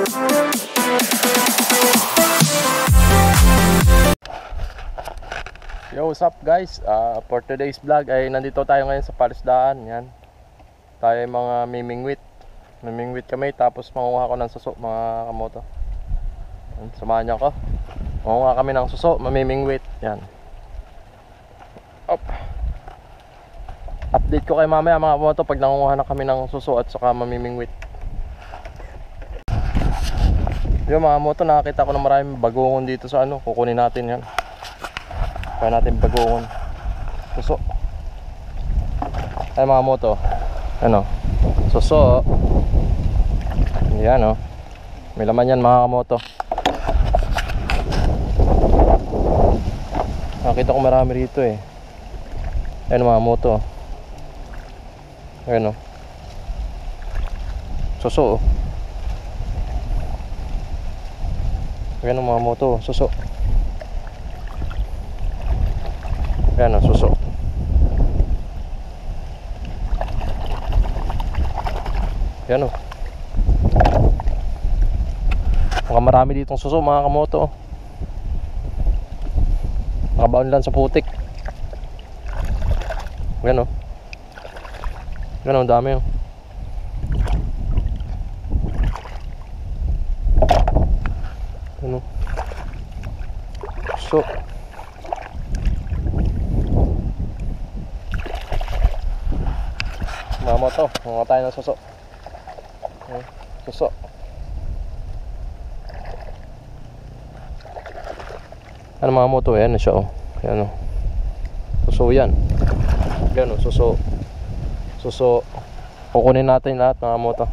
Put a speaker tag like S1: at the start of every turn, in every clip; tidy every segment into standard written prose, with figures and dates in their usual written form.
S1: Yo, what's up guys? For today's vlog ay nandito tayo ngayon sa palisdaan. Yan. Tayo mga mimingwit. Mimingwit kami tapos manguha ko ng suso mga kamoto. Yan, samahan niyo ako. Manguha kami ng suso, mamimingwit. Yan. Up. Update ko kay mamaya mga kamoto pag nangunguha na kami ng suso at saka mamimingwit. Yo mga kamoto, nakakita ko na maraming bagongon dito sa ano. Kukunin natin yan. Kaya natin bagongon suso. Ay mga moto, ano, suso. Yan o, may laman yan mga kamoto. Nakita ko marami rito eh. Ayan mga moto. Ayan o, suso. Ayan o mga moto, suso. Yan ang suso. Yan o. Mukhang marami ditong suso mga kamoto. Nakabaon lang sa putik. Yan o. Yan o, dami o. Yan o. Suso. Mga moto, mga tayo ng suso. Suso. Ano mga moto, ayan na siya oh. Ayan oh. Suso yan. Ayan oh, suso. Suso. Kukunin natin lahat mga moto.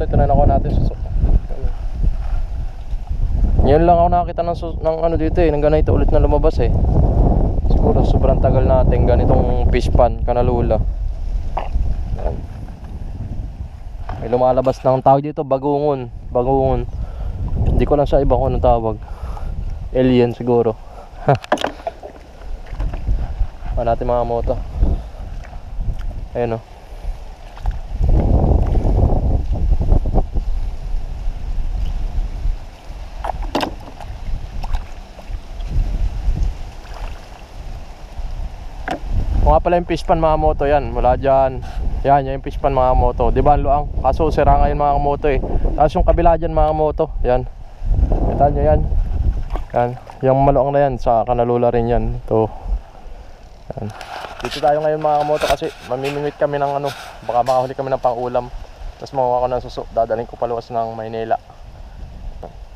S1: Ito na nakuha natin suso. Ngayon lang ako nakakita ng ano dito eh, ng ganito ulit na lumabas eh. Siguro sobrang tagal natin ganitong fish pan, kanalula. Yan. May lumalabas ng tawag dito, bagungon. Bagungon. Hindi ko lang siya iba kung anong tawag. Alien siguro. Pa natin mga moto. Ayan o. Nga pala yung fish pan mga moto yan, mula dyan. Yan, yung fish pan mga moto. Diba ang luang? Kaso sira ngayon mga moto eh. Tapos yung kabila dyan mga moto. Yan. Kita nyo yan. Yan. Yung maluang na yan, sa kanalula rin yan. Ito. Yan. Dito tayo ngayon mga moto kasi mamimingwit kami ng ano. Baka makahuli kami ng pang-ulam. Tapos makuha ko ng suso. Dadaling ko paluwas ng Maynila.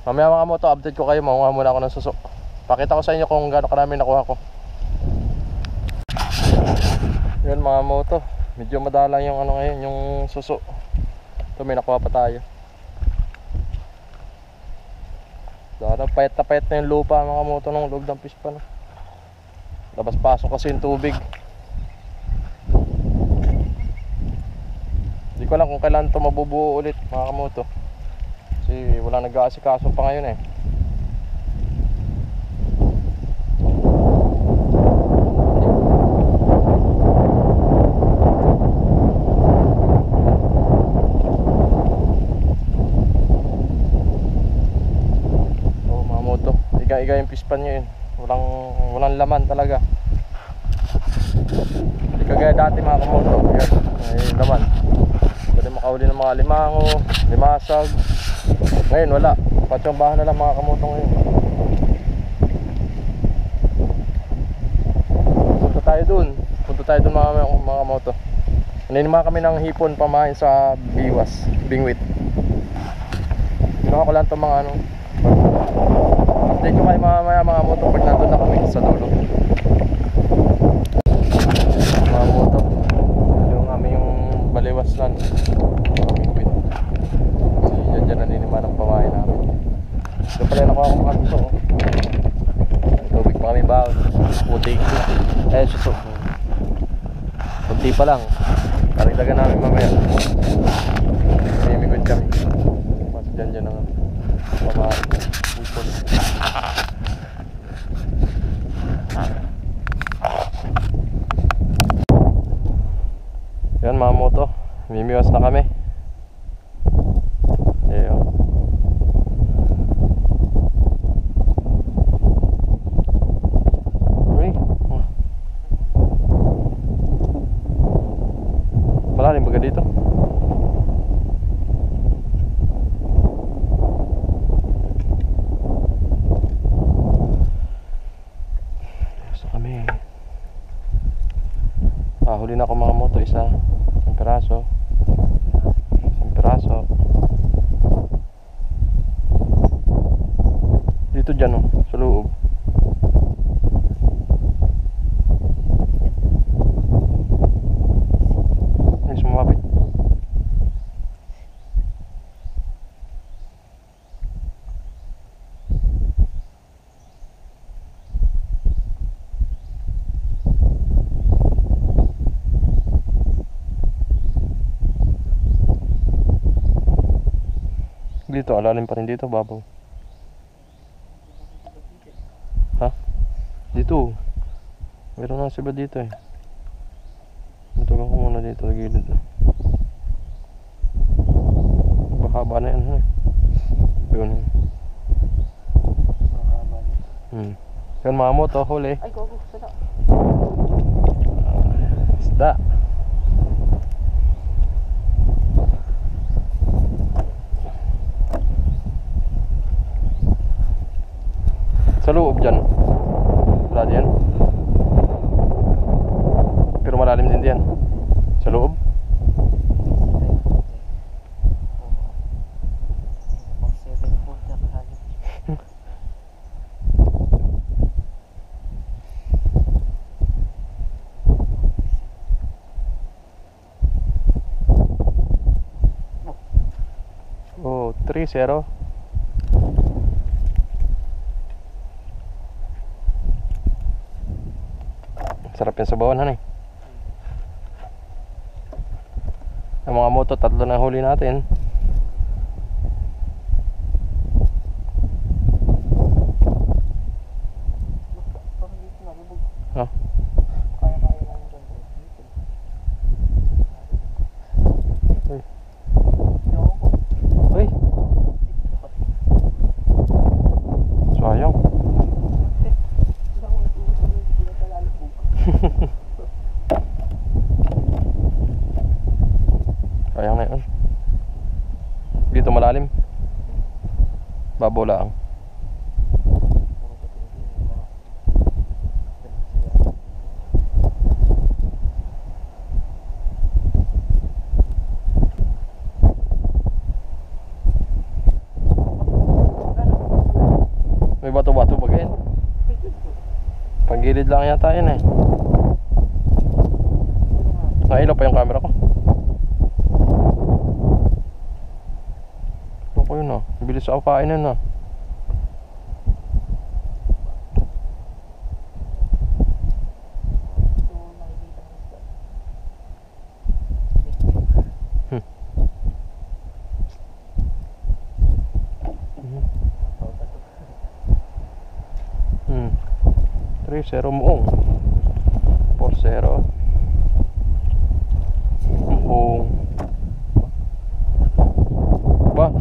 S1: Mamaya mga moto, update ko kayo. Makuha muna ako ng suso. Pakita ko sa inyo kung gaano karami nakuha ko. Yun mga moto, medyo madalang yung ano ngayon, yung suso. Ito may nakuha pa tayo. Dahil payat na payat na yung lupa mga moto ng loob ng fish pan. Labas pasok kasi yung tubig. Hindi ko alam kung kailan ito mabubuo ulit mga kamoto. Kasi wala nag-aasikaso pa ngayon eh. Iga yung fish pan nyo yun. Walang laman talaga. Hindi kagaya dati mga kamoto. Yan, may laman. Pwede makahuli ng mga limango, limasag. Ngayon wala. Patsambahan na lang mga kamoto ngayon. Punta tayo dun mga kamoto. Naninima kami ng hipon pamahin sa biwas, bingwit. Ginawa ko lang itong mga ano. Update ko kayo mamaya mga moto pag nandun na kami sa dulo. Eh, suso. Kunti pa lang. Karagdagan namin mamaya. Mimigod kami. Mas dyan ang pamahan ko. Ipon. Yan mga moto. Mimiwas na kami. Ayun. Uy. Malalim baga dito. Gusto kami. Huli na ako mga moto. Isang piraso. Isang piraso. Dito dyan sa loob. Ay, sumabit. Dito, alalim pa rin dito, babaw. Ha? Dito. Meron na siba dito eh. Matugan ko muna dito sa gilid. Bahaba na yan. Yun. Yan mga moto, huli.
S2: Ay, gogo, sada.
S1: Isda. Sa loob dyan. Wala diyan. Pero malalim din diyan. Sa loob. Oh, 3-0. Sarap yan sa bawan, Ang mga moto, 3 na huli natin. Ha? Uy. Uy. Sayang. Sayang na yun. Dito malalim. Babaw lang. May bato-bato ba ganyan? Panggilid lang yata yun eh. Nailaw pa yung camera ko. Ito ko yun bilis ako kain yun Hmm. 3-0 muong. 4-0 muong. Ba?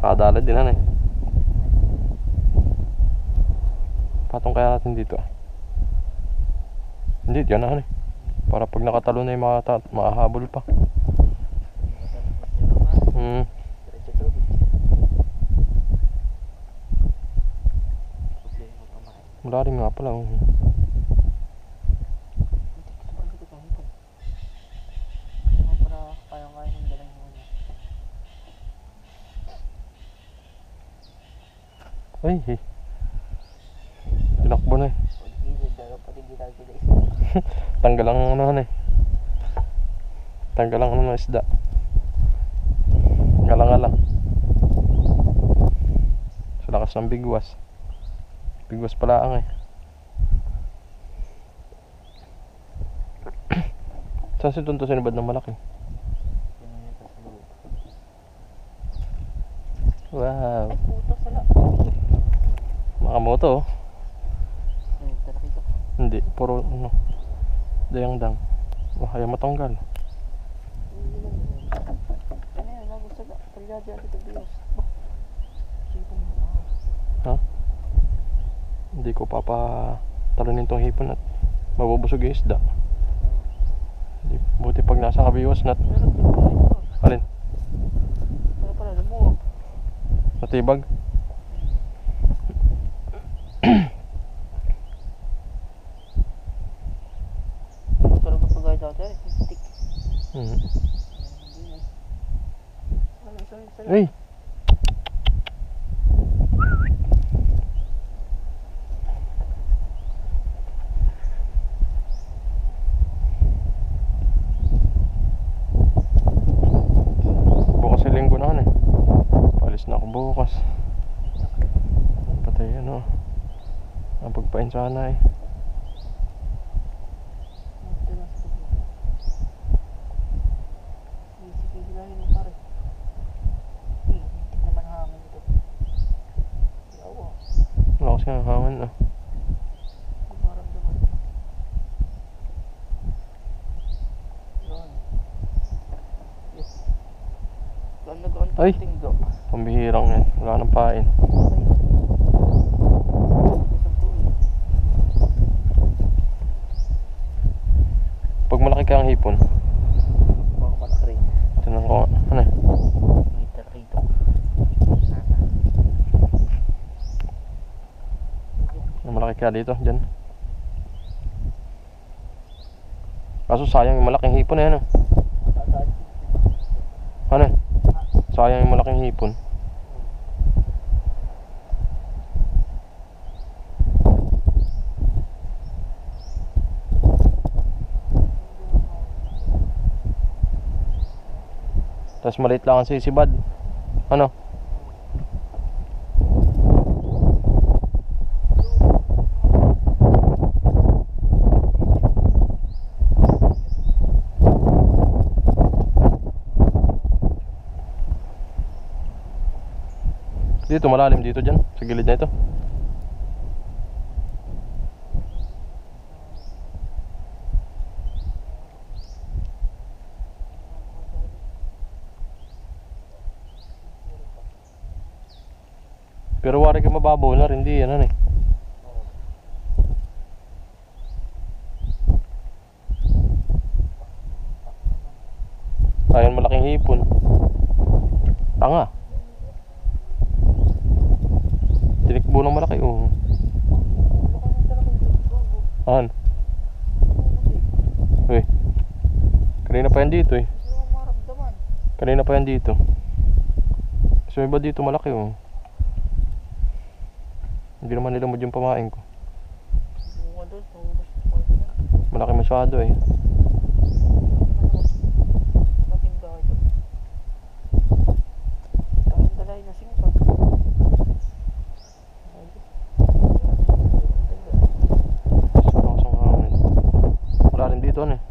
S1: Kadalad din patong kaya natin dito. Hindi, dyan para pag nakatalo na yung makahabol pa. Malalim nga pala. Ay, tinakbo na tanggal ang tanggal ang ng isda. Ngalang-ngalang sa lakas ng bigwas. Bigwas pala ang eh. Saan si Tonto sinubad ng malaki? Wow.
S2: Ay, puto sala.
S1: Makamoto oh.
S2: Ay, talakita.
S1: Hindi, puro ano. Dayang-dang. Wah, ayaw matanggal.
S2: Ano yun, nagusala. Palyado yan ito bios. Sipong mo.
S1: Ha? Hindi ko papatalunin tong hipon at mabubusog yung isda. Buti pag nasa kabiwas nat.
S2: Pero tibay ito.
S1: Alin?
S2: Pero pala lumuwag.
S1: Natibag?
S2: Pero kapag ay dati, stick.
S1: Hmm.
S2: Sorry.
S1: Ay! Bukas sa linggo na eh. Palis na ako bukas. Patay ano. Ang pagpain sana eh. Wala kasi ang hangin ah. Ay! Pambihirang yan. Wala nang pain. Pag malaki ka ang hipon,
S2: Baka malaki rin.
S1: tinan ko nga. Ano eh?
S2: May tarito.
S1: Malaki ka dito, dyan. Kaso sayang yung malaking hipon eh, ano? Ano eh? Sayang yung malaking hipon. Tapos maliit lang ang sisibad. Ano? Dito malalim dito dyan, sa gilid na ito. Pero wari ka mababaw na rin, hindi yan ano eh. Ayun malaking hipon. Tanga. Tinikbo ng malaki oh. Ahan. Uy. Kanina pa yan dito eh. Kanina pa yan dito. So iba dito malaki oh. Hindi naman nila mo yung pamain ko. Malaki masyado eh. Wala rin dito ano eh.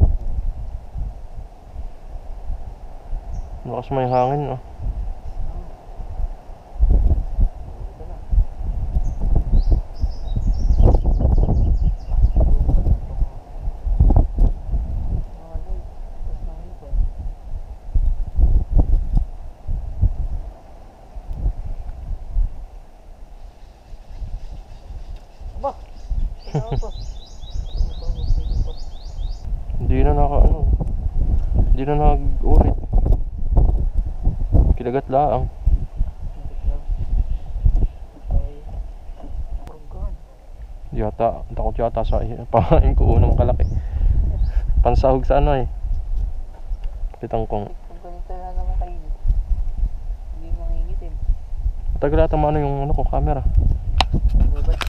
S1: Malakas may hangin oh. Hindi na nag-ulit. Kinagat laang. Yata, takot yata sa pakain ko unang kalaki. Pansahog sa ano eh. Pitangkong.
S2: Ganito na naman kayo. Hindi mangingitim.
S1: Tagal ata maano yung ano ko, camera.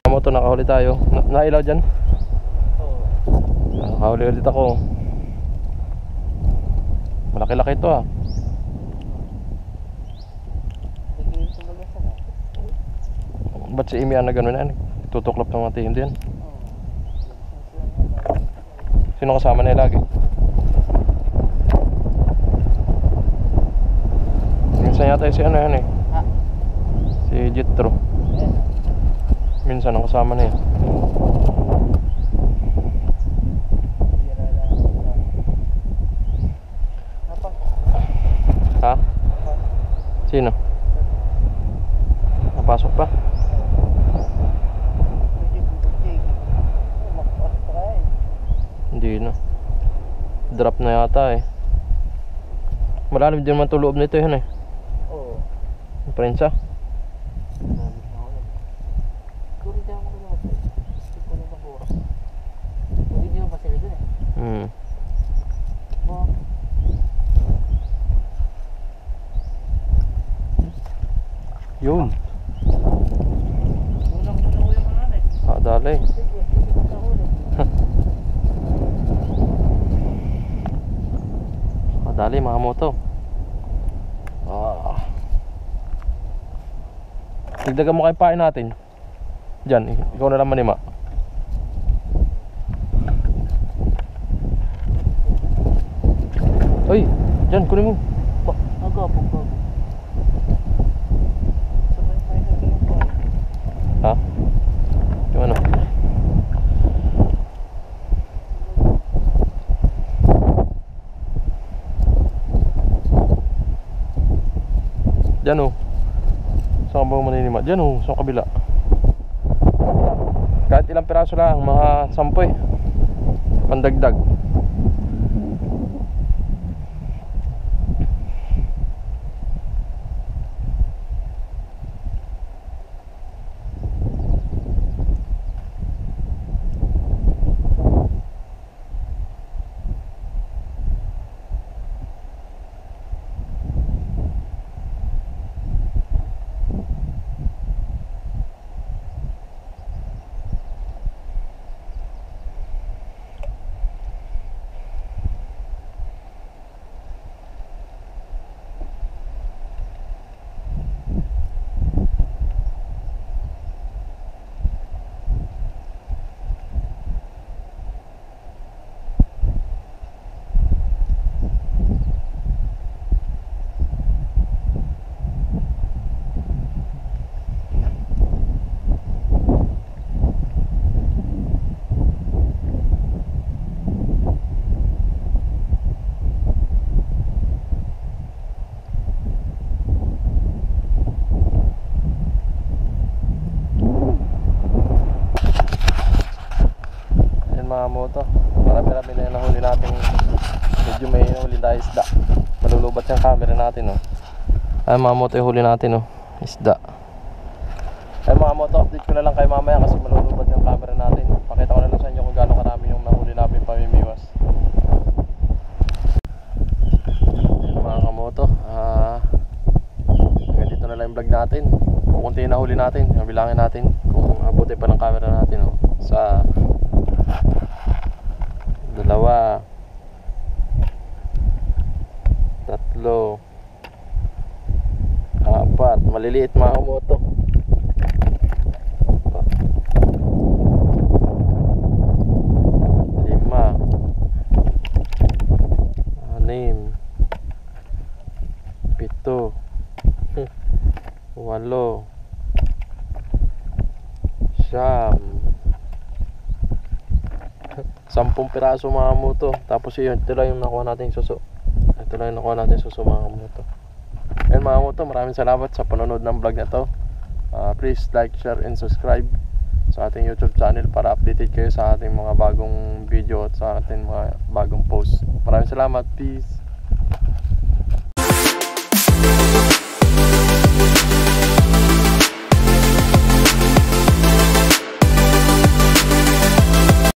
S1: Tama ito, nakahuli tayo. Nailaw dyan?
S2: Oo.
S1: Nakahuli ulit ako. Malaki-laki ito ah.
S2: Nagiging sa bagasan ah.
S1: Ba't si Imi ang na gano'n yan? Tutuklap ng mga tindi yan.
S2: Oo.
S1: Sino kasama nila lagi? Minsan yata si ano yan eh.
S2: Ha?
S1: Si Jethro.
S2: Ayan.
S1: Minsan ang kasama na yan.
S2: Bira lang. Apa?
S1: Ha? Sino? Napasok pa?
S2: Pwede bubugtig. Makapasok pa kaya eh.
S1: Hindi na. Drop na yata eh. Malalim din man tuloob nito yun eh.
S2: Oo.
S1: Yung prensa.
S2: Kuri dyan ako kaya kasi. Ito na ba bukas? Pwede nyo pa sila dun eh.
S1: Hmm.
S2: Oh.
S1: Yun.
S2: Unang muna ko yung mga ano eh.
S1: Ah, dali.
S2: Sige, sige ko sa huli.
S1: Ah, dali mga moto. Ah. Tigdagan mo kayo pain natin. Diyan, ikaw na lang manima. Uy, diyan, kunin mo.
S2: Agapong bago. Sabay tayo na ganun pa.
S1: Ha? Yung ano? Diyan oh. Saan ka ba maninima? Diyan oh, sa kabila. Kahit ilang piraso lang, mga 10 eh. Pandagdag. Mga moto, marami-rami na yung nahuli natin. Medyo may huli na isda. Malulubat yung camera natin oh. Ay mga moto yung huli natin oh. Isda. Ay mga moto, update ko na lang kayo mamaya kasi malulubat yung camera natin. Pakita ko na lang sa inyo kung gaano karami yung nahuli namin pamimiwas. Ayun mga kamoto, hanggang dito na lang yung vlog natin. Kukunti na huli natin, bilangin natin kung abuti pa ng camera natin oh. Sa 2 3 4 maliliit mga moto. 5 6 7 8 siyam 10 piraso mga moto. Tapos yun, ito lang yung nakuha natin suso. Ito lang yung nakuha natin suso mga moto. Ayun mga moto, maraming salamat sa panonood ng vlog na to. Please like, share, and subscribe sa ating YouTube channel para updated kayo sa ating mga bagong video at sa ating mga bagong post. Maraming salamat, peace.